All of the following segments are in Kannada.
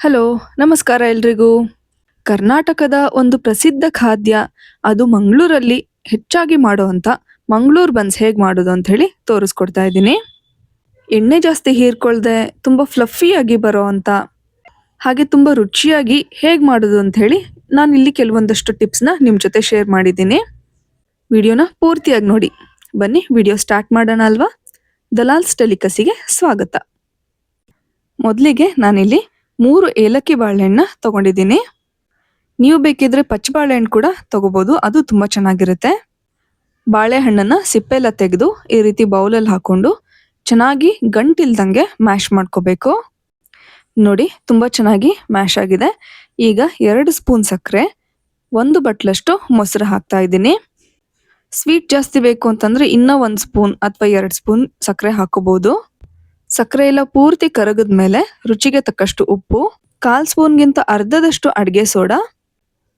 ಹಲೋ, ನಮಸ್ಕಾರ ಎಲ್ರಿಗೂ. ಕರ್ನಾಟಕದ ಒಂದು ಪ್ರಸಿದ್ಧ ಖಾದ್ಯ, ಅದು ಮಂಗಳೂರಲ್ಲಿ ಹೆಚ್ಚಾಗಿ ಮಾಡುವಂಥ ಮಂಗಳೂರು ಬನ್ಸ್ ಹೇಗೆ ಮಾಡೋದು ಅಂತ ಹೇಳಿ ತೋರಿಸ್ಕೊಡ್ತಾ ಇದ್ದೀನಿ. ಎಣ್ಣೆ ಜಾಸ್ತಿ ಹೀರ್ಕೊಳ್ದೆ ತುಂಬ ಫ್ಲಫಿಯಾಗಿ ಬರೋ ಅಂಥ ಹಾಗೆ ತುಂಬ ರುಚಿಯಾಗಿ ಹೇಗೆ ಮಾಡೋದು ಅಂತ ಹೇಳಿ ನಾನು ಇಲ್ಲಿ ಕೆಲವೊಂದಷ್ಟು ಟಿಪ್ಸ್ನ ನಿಮ್ಮ ಜೊತೆ ಶೇರ್ ಮಾಡಿದ್ದೀನಿ. ವಿಡಿಯೋನ ಪೂರ್ತಿಯಾಗಿ ನೋಡಿ. ಬನ್ನಿ ವಿಡಿಯೋ ಸ್ಟಾರ್ಟ್ ಮಾಡೋಣ ಅಲ್ವಾ. ದಲಾಲ್ಸ್ ಡೆಲಿಕಸಿಗೆ ಸ್ವಾಗತ. ಮೊದಲಿಗೆ ನಾನಿಲ್ಲಿ 3 ಏಲಕ್ಕಿ ಬಾಳೆಹಣ್ಣ ತಗೊಂಡಿದ್ದೀನಿ. ನೀವು ಬೇಕಿದ್ರೆ ಪಚ್ಚ ಬಾಳೆಹಣ್ಣು ಕೂಡ ತಗೋಬೋದು, ಅದು ತುಂಬ ಚೆನ್ನಾಗಿರುತ್ತೆ. ಬಾಳೆಹಣ್ಣನ್ನು ಸಿಪ್ಪೆಲ್ಲ ತೆಗೆದು ಈ ರೀತಿ ಬೌಲಲ್ಲಿ ಹಾಕ್ಕೊಂಡು ಚೆನ್ನಾಗಿ ಗಂಟಿಲ್ದಂಗೆ ಮ್ಯಾಶ್ ಮಾಡ್ಕೋಬೇಕು. ನೋಡಿ, ತುಂಬ ಚೆನ್ನಾಗಿ ಮ್ಯಾಶ್ ಆಗಿದೆ. ಈಗ 2 ಸ್ಪೂನ್ ಸಕ್ಕರೆ, 1 ಬಟ್ಲಷ್ಟು ಮೊಸರು ಹಾಕ್ತಾ ಇದ್ದೀನಿ. ಸ್ವೀಟ್ ಜಾಸ್ತಿ ಬೇಕು ಅಂತಂದರೆ ಇನ್ನೂ 1 ಸ್ಪೂನ್ ಅಥವಾ 2 ಸ್ಪೂನ್ ಸಕ್ಕರೆ ಹಾಕೋಬೋದು. ಸಕ್ಕರೆ ಎಲ್ಲ ಪೂರ್ತಿ ಕರಗದ ಮೇಲೆ ರುಚಿಗೆ ತಕ್ಕಷ್ಟು ಉಪ್ಪು, 1/4 ಸ್ಪೂನ್ಗಿಂತ ಅರ್ಧದಷ್ಟು ಅಡುಗೆ ಸೋಡಾ,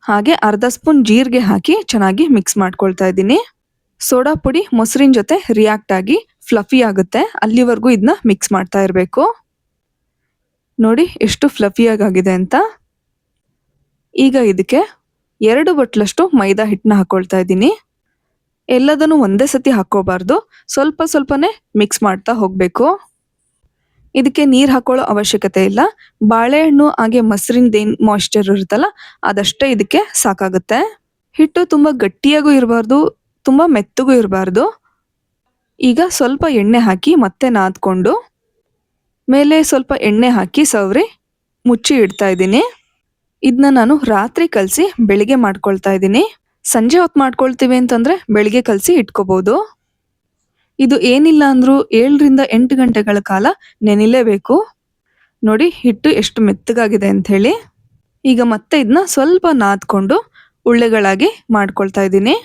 ಹಾಗೆ 1/2 ಸ್ಪೂನ್ ಜೀರಿಗೆ ಹಾಕಿ ಚೆನ್ನಾಗಿ ಮಿಕ್ಸ್ ಮಾಡ್ಕೊಳ್ತಾ ಇದ್ದೀನಿ. ಸೋಡಾ ಪುಡಿ ಮೊಸರಿನ ಜೊತೆ ರಿಯಾಕ್ಟ್ ಆಗಿ ಫ್ಲಫಿ ಆಗುತ್ತೆ, ಅಲ್ಲಿವರೆಗೂ ಇದನ್ನ ಮಿಕ್ಸ್ ಮಾಡ್ತಾ ಇರಬೇಕು. ನೋಡಿ ಎಷ್ಟು ಫ್ಲಫಿಯಾಗಿ ಆಗಿದೆ ಅಂತ. ಈಗ ಇದಕ್ಕೆ 2 ಬಟ್ಲಷ್ಟು ಮೈದಾ ಹಿಟ್ಟನ್ನ ಹಾಕೊಳ್ತಾ ಇದ್ದೀನಿ. ಎಲ್ಲದನ್ನು ಒಂದೇ ಸತಿ ಹಾಕೋಬಾರ್ದು, ಸ್ವಲ್ಪ ಸ್ವಲ್ಪನೇ ಮಿಕ್ಸ್ ಮಾಡ್ತಾ ಹೋಗಬೇಕು. ಇದಕ್ಕೆ ನೀರು ಹಾಕೊಳ್ಳೋ ಅವಶ್ಯಕತೆ ಇಲ್ಲ. ಬಾಳೆಹಣ್ಣು ಹಾಗೆ ಮೊಸರಿಂದೇನು ಮಾಯಿಶ್ಚರ್ ಇರುತ್ತಲ್ಲ ಅದಷ್ಟೇ ಇದಕ್ಕೆ ಸಾಕಾಗುತ್ತೆ. ಹಿಟ್ಟು ತುಂಬ ಗಟ್ಟಿಯಾಗೂ ಇರಬಾರ್ದು, ತುಂಬ ಮೆತ್ತಗೂ ಇರಬಾರ್ದು. ಈಗ ಸ್ವಲ್ಪ ಎಣ್ಣೆ ಹಾಕಿ ಮತ್ತೆ ನಾದ್ಕೊಂಡು ಮೇಲೆ ಸ್ವಲ್ಪ ಎಣ್ಣೆ ಹಾಕಿ ಸವರಿ ಮುಚ್ಚಿ ಇಡ್ತಾ ಇದ್ದೀನಿ. ಇದನ್ನ ನಾನು ರಾತ್ರಿ ಕಲಸಿ ಬೆಳಿಗ್ಗೆ ಮಾಡ್ಕೊಳ್ತಾ ಇದ್ದೀನಿ. ಸಂಜೆ ಹೊತ್ತು ಮಾಡ್ಕೊಳ್ತೀವಿ ಅಂತಂದರೆ ಬೆಳಿಗ್ಗೆ ಕಲಸಿ ಇಟ್ಕೋಬೋದು. ಇದು ಏನಿಲ್ಲ ಅಂದರೂ 7 ರಿಂದ 8 ಗಂಟೆಗಳ ಕಾಲ ನೆನಿಲೇಬೇಕು. ನೋಡಿ ಹಿಟ್ಟು ಎಷ್ಟು ಮೆತ್ತಗಾಗಿದೆ ಅಂಥೇಳಿ. ಈಗ ಮತ್ತೆ ಇದನ್ನ ಸ್ವಲ್ಪ ನಾದ್ಕೊಂಡು ಉಳ್ಳೆಗಳಾಗಿ ಮಾಡ್ಕೊಳ್ತಾ ಇದ್ದೀನಿ.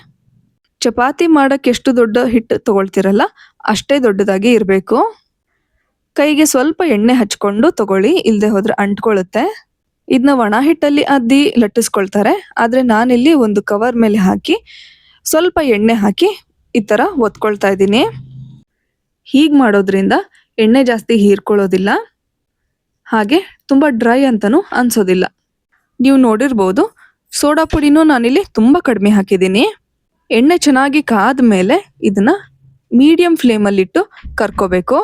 ಚಪಾತಿ ಮಾಡೋಕ್ಕೆ ಎಷ್ಟು ದೊಡ್ಡ ಹಿಟ್ಟು ತಗೊಳ್ತಿರಲ್ಲ ಅಷ್ಟೇ ದೊಡ್ಡದಾಗಿ ಇರಬೇಕು. ಕೈಗೆ ಸ್ವಲ್ಪ ಎಣ್ಣೆ ಹಚ್ಕೊಂಡು ತಗೊಳ್ಳಿ, ಇಲ್ಲದೆ ಹೋದರೆ ಅಂಟ್ಕೊಳ್ಳುತ್ತೆ. ಇದನ್ನ ಒಣ ಹಿಟ್ಟಲ್ಲಿ ಅದ್ದಿ ಲಟ್ಟಿಸ್ಕೊಳ್ತಾರೆ, ಆದರೆ ನಾನಿಲ್ಲಿ ಒಂದು ಕವರ್ ಮೇಲೆ ಹಾಕಿ ಸ್ವಲ್ಪ ಎಣ್ಣೆ ಹಾಕಿ ಈ ಥರ ಒತ್ಕೊಳ್ತಾ ಇದ್ದೀನಿ. ಹೀಗೆ ಮಾಡೋದ್ರಿಂದ ಎಣ್ಣೆ ಜಾಸ್ತಿ ಹೀರ್ಕೊಳ್ಳೋದಿಲ್ಲ, ಹಾಗೆ ತುಂಬ ಡ್ರೈ ಅಂತಲೂ ಅನಿಸೋದಿಲ್ಲ. ನೀವು ನೋಡಿರ್ಬೋದು, ಸೋಡಾ ಪುಡಿನೂ ನಾನಿಲ್ಲಿ ತುಂಬ ಕಡಿಮೆ ಹಾಕಿದ್ದೀನಿ. ಎಣ್ಣೆ ಚೆನ್ನಾಗಿ ಕಾದ ಮೇಲೆ ಇದನ್ನು ಮೀಡಿಯಮ್ ಫ್ಲೇಮಲ್ಲಿಟ್ಟು ಕರ್ಕೋಬೇಕು.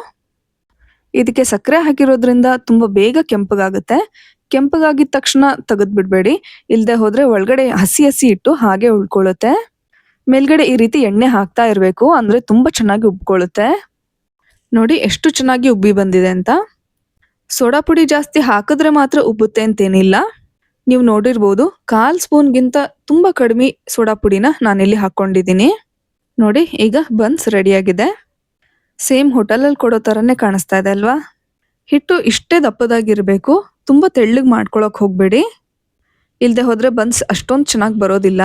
ಇದಕ್ಕೆ ಸಕ್ಕರೆ ಹಾಕಿರೋದ್ರಿಂದ ತುಂಬ ಬೇಗ ಕೆಂಪಗಾಗುತ್ತೆ. ಕೆಂಪಗಾಗಿದ ತಕ್ಷಣ ತೆಗೆದ್ಬಿಡ್ಬೇಡಿ, ಇಲ್ಲದೆ ಹೋದರೆ ಒಳಗಡೆ ಹಸಿ ಹಸಿ ಇಟ್ಟು ಹಾಗೆ ಉಳ್ಕೊಳ್ಳುತ್ತೆ. ಮೇಲ್ಗಡೆ ಈ ರೀತಿ ಎಣ್ಣೆ ಹಾಕ್ತಾ ಇರಬೇಕು, ಅಂದರೆ ತುಂಬ ಚೆನ್ನಾಗಿ ಉಬ್ಕೊಳ್ಳುತ್ತೆ. ನೋಡಿ ಎಷ್ಟು ಚೆನ್ನಾಗಿ ಉಬ್ಬಿ ಬಂದಿದೆ ಅಂತ. ಸೋಡಾ ಪುಡಿ ಜಾಸ್ತಿ ಹಾಕಿದ್ರೆ ಮಾತ್ರ ಉಬ್ಬುತ್ತೆ ಅಂತೇನಿಲ್ಲ. ನೀವು ನೋಡಿರ್ಬೋದು, 1/4 ಸ್ಪೂನ್ಗಿಂತ ತುಂಬ ಕಡಿಮೆ ಸೋಡಾ ಪುಡಿನ ನಾನಿಲ್ಲಿ ಹಾಕ್ಕೊಂಡಿದ್ದೀನಿ. ನೋಡಿ ಈಗ ಬನ್ಸ್ ರೆಡಿಯಾಗಿದೆ. ಸೇಮ್ ಹೋಟೆಲಲ್ಲಿ ಕೊಡೋ ಥರನೇ ಕಾಣಿಸ್ತಾ ಇದೆ ಅಲ್ವಾ. ಹಿಟ್ಟು ಇಷ್ಟೇ ದಪ್ಪದಾಗಿರಬೇಕು, ತುಂಬ ತೆಳ್ಳಗೆ ಮಾಡ್ಕೊಳಕ್ಕೆ ಹೋಗಬೇಡಿ, ಇಲ್ಲದೆ ಹೋದರೆ ಬನ್ಸ್ ಅಷ್ಟೊಂದು ಚೆನ್ನಾಗಿ ಬರೋದಿಲ್ಲ.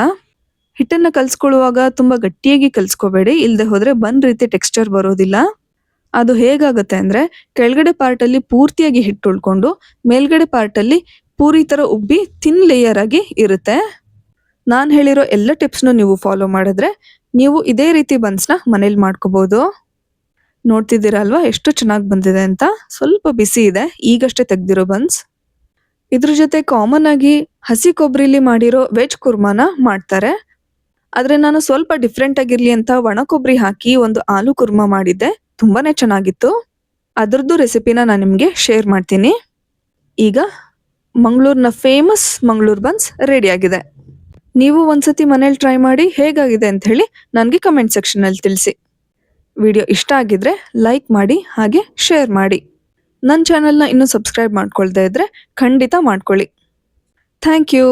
ಹಿಟ್ಟನ್ನು ಕಲಿಸ್ಕೊಳ್ಳುವಾಗ ತುಂಬ ಗಟ್ಟಿಯಾಗಿ ಕಲಿಸ್ಕೋಬೇಡಿ, ಇಲ್ಲದೆ ಹೋದರೆ ಬನ್ ರೀತಿ ಟೆಕ್ಸ್ಚರ್ ಬರೋದಿಲ್ಲ. ಅದು ಹೇಗಾಗುತ್ತೆ ಅಂದರೆ ಕೆಳಗಡೆ ಪಾರ್ಟಲ್ಲಿ ಪೂರ್ತಿಯಾಗಿ ಹಿಟ್ಟು ಉಳ್ಕೊಂಡು ಮೇಲ್ಗಡೆ ಪಾರ್ಟಲ್ಲಿ ಪೂರಿ ಥರ ಉಬ್ಬಿ ಥಿನ್ ಲೇಯರ್ ಆಗಿ ಇರುತ್ತೆ. ನಾನು ಹೇಳಿರೋ ಎಲ್ಲ ಟಿಪ್ಸ್ನು ನೀವು ಫಾಲೋ ಮಾಡಿದ್ರೆ ನೀವು ಇದೇ ರೀತಿ ಬನ್ಸ್ನ ಮನೇಲಿ ಮಾಡ್ಕೋಬೋದು. ನೋಡ್ತಿದ್ದೀರಾ ಅಲ್ವಾ ಎಷ್ಟು ಚೆನ್ನಾಗಿ ಬಂದಿದೆ ಅಂತ. ಸ್ವಲ್ಪ ಬಿಸಿ ಇದೆ, ಈಗಷ್ಟೇ ತೆಗ್ದಿರೋ ಬನ್ಸ್. ಇದ್ರ ಜೊತೆ ಕಾಮನ್ ಆಗಿ ಹಸಿ ಕೊಬ್ಬರಿಲಿ ಮಾಡಿರೋ ವೆಜ್ ಕುರ್ಮಾನ ಮಾಡ್ತಾರೆ, ಆದರೆ ನಾನು ಸ್ವಲ್ಪ ಡಿಫ್ರೆಂಟ್ ಆಗಿರಲಿ ಅಂತ ಒಣ ಕೊಬ್ಬರಿ ಹಾಕಿ ಒಂದು ಆಲೂ ಕುರ್ಮಾ ಮಾಡಿದ್ದೆ, ತುಂಬಾ ಚೆನ್ನಾಗಿತ್ತು. ಅದರದ್ದು ರೆಸಿಪಿನ ನಾನು ನಿಮಗೆ ಶೇರ್ ಮಾಡ್ತೀನಿ. ಈಗ ಮಂಗಳೂರಿನ ಫೇಮಸ್ ಮಂಗಳೂರು ಬನ್ಸ್ ರೆಡಿಯಾಗಿದೆ. ನೀವು ಒಂದ್ಸತಿ ಮನೇಲಿ ಟ್ರೈ ಮಾಡಿ ಹೇಗಾಗಿದೆ ಅಂತ ಹೇಳಿ ನನಗೆ ಕಮೆಂಟ್ ಸೆಕ್ಷನಲ್ಲಿ ತಿಳಿಸಿ. ವಿಡಿಯೋ ಇಷ್ಟ ಆಗಿದ್ರೆ ಲೈಕ್ ಮಾಡಿ ಹಾಗೆ ಶೇರ್ ಮಾಡಿ. ನನ್ನ ಚಾನಲ್ನ ಇನ್ನೂ ಸಬ್ಸ್ಕ್ರೈಬ್ ಮಾಡ್ಕೊಳ್ದೇ ಇದ್ದರೆ ಖಂಡಿತ ಮಾಡ್ಕೊಳ್ಳಿ. Thank you.